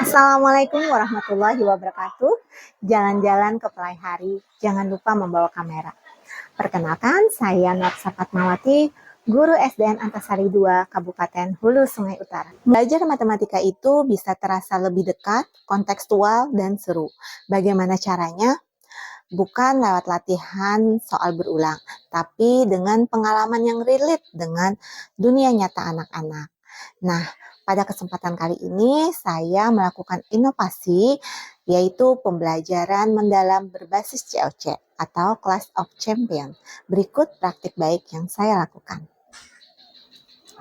Assalamualaikum warahmatullahi wabarakatuh. Jalan-jalan ke Pelai Hari, jangan lupa membawa kamera. Perkenalkan, saya Nursa Fatmawati, guru SDN Antasari II, Kabupaten Hulu Sungai Utara. Belajar matematika itu bisa terasa lebih dekat, kontekstual, dan seru. Bagaimana caranya? Bukan lewat latihan soal berulang, tapi dengan pengalaman yang relate dengan dunia nyata anak-anak. Nah, pada kesempatan kali ini saya melakukan inovasi, yaitu pembelajaran mendalam berbasis COC atau Class of Champion. Berikut praktik baik yang saya lakukan.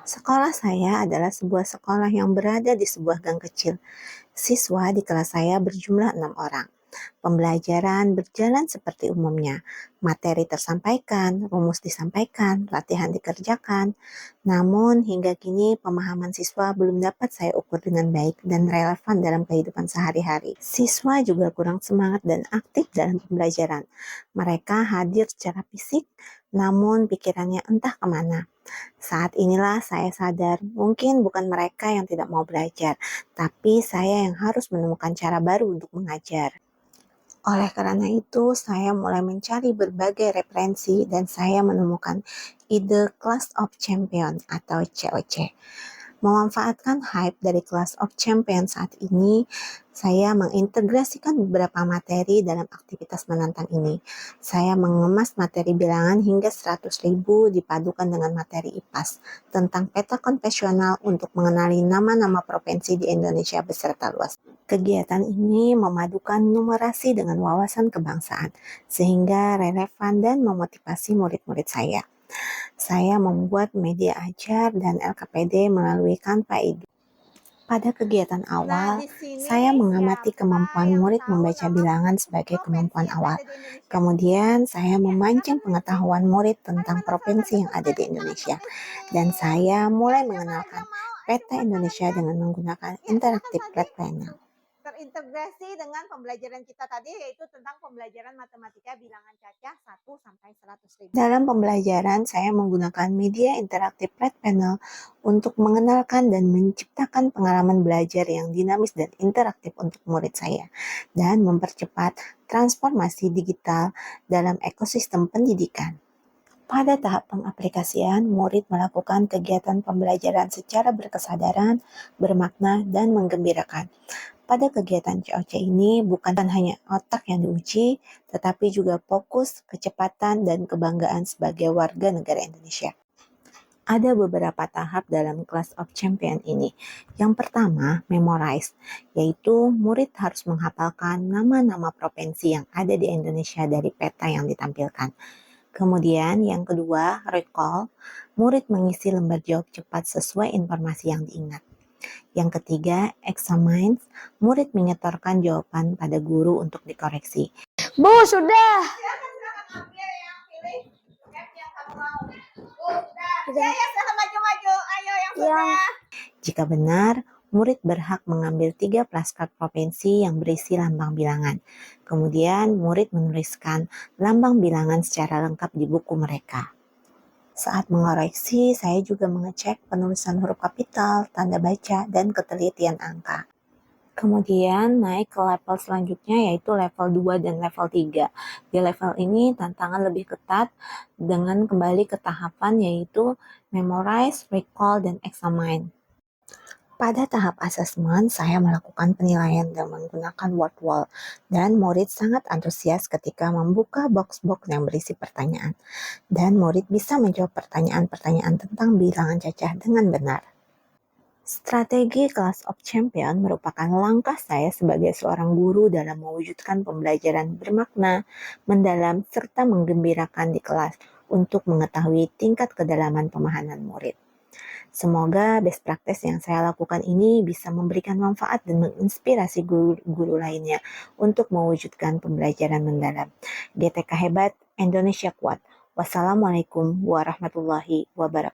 Sekolah saya adalah sebuah sekolah yang berada di sebuah gang kecil. Siswa di kelas saya berjumlah 6 orang. Pembelajaran berjalan seperti umumnya. Materi tersampaikan, rumus disampaikan, latihan dikerjakan. Namun hingga kini pemahaman siswa belum dapat saya ukur dengan baik dan relevan dalam kehidupan sehari-hari. Siswa juga kurang semangat dan aktif dalam pembelajaran. Mereka hadir secara fisik, namun pikirannya entah kemana. Saat inilah saya sadar, mungkin bukan mereka yang tidak mau belajar, tapi saya yang harus menemukan cara baru untuk mengajar. Oleh karena itu, saya mulai mencari berbagai referensi dan saya menemukan ide Class of Champion atau COC. Memanfaatkan hype dari Class of Champion saat ini, saya mengintegrasikan beberapa materi dalam aktivitas menantang ini. Saya mengemas materi bilangan hingga 100.000 dipadukan dengan materi IPAS tentang peta konvensional untuk mengenali nama-nama provinsi di Indonesia beserta luas. Kegiatan ini memadukan numerasi dengan wawasan kebangsaan, sehingga relevan dan memotivasi murid-murid saya. Saya membuat media ajar dan LKPD melalui Canva ID. Pada kegiatan awal, saya mengamati kemampuan murid membaca bilangan sebagai kemampuan awal. Kemudian, saya memancing pengetahuan murid tentang provinsi yang ada di Indonesia. Dan saya mulai mengenalkan peta Indonesia dengan menggunakan interaktif flat panel. Terintegrasi dengan pembelajaran kita tadi, yaitu tentang pembelajaran matematika bilangan cacah 1 sampai 100.000. Dalam pembelajaran, saya menggunakan media interaktif flat panel untuk mengenalkan dan menciptakan pengalaman belajar yang dinamis dan interaktif untuk murid saya, dan mempercepat transformasi digital dalam ekosistem pendidikan. Pada tahap pengaplikasian, murid melakukan kegiatan pembelajaran secara berkesadaran, bermakna, dan menggembirakan. Pada kegiatan COC ini bukan hanya otak yang diuji, tetapi juga fokus, kecepatan, dan kebanggaan sebagai warga negara Indonesia. Ada beberapa tahap dalam Class of Champion ini. Yang pertama, memorize, yaitu murid harus menghafalkan nama-nama provinsi yang ada di Indonesia dari peta yang ditampilkan. Kemudian yang kedua, recall, murid mengisi lembar jawab cepat sesuai informasi yang diingat. Yang ketiga, examine, murid menyetorkan jawaban pada guru untuk dikoreksi. Bu, sudah. Silakan ambil yang pilih app yang kamu mau. Bu, sudah. Ya, silakan maju-maju. Ayo yang sudah. Jika benar, murid berhak mengambil 3 flashcard provinsi yang berisi lambang bilangan. Kemudian, murid menuliskan lambang bilangan secara lengkap di buku mereka. Saat mengoreksi, saya juga mengecek penulisan huruf kapital, tanda baca, dan ketelitian angka. Kemudian naik ke level selanjutnya, yaitu level 2 dan level 3. Di level ini tantangan lebih ketat dengan kembali ke tahapan yaitu memorize, recall, dan examine. Pada tahap asesmen, saya melakukan penilaian dengan menggunakan word wall, dan murid sangat antusias ketika membuka box-box yang berisi pertanyaan. Dan murid bisa menjawab pertanyaan-pertanyaan tentang bilangan cacah dengan benar. Strategi Class of Champion merupakan langkah saya sebagai seorang guru dalam mewujudkan pembelajaran bermakna, mendalam, serta menggembirakan di kelas untuk mengetahui tingkat kedalaman pemahaman murid. Semoga best practice yang saya lakukan ini bisa memberikan manfaat dan menginspirasi guru-guru lainnya untuk mewujudkan pembelajaran mendalam. GTK hebat, Indonesia kuat. Wassalamualaikum warahmatullahi wabarakatuh.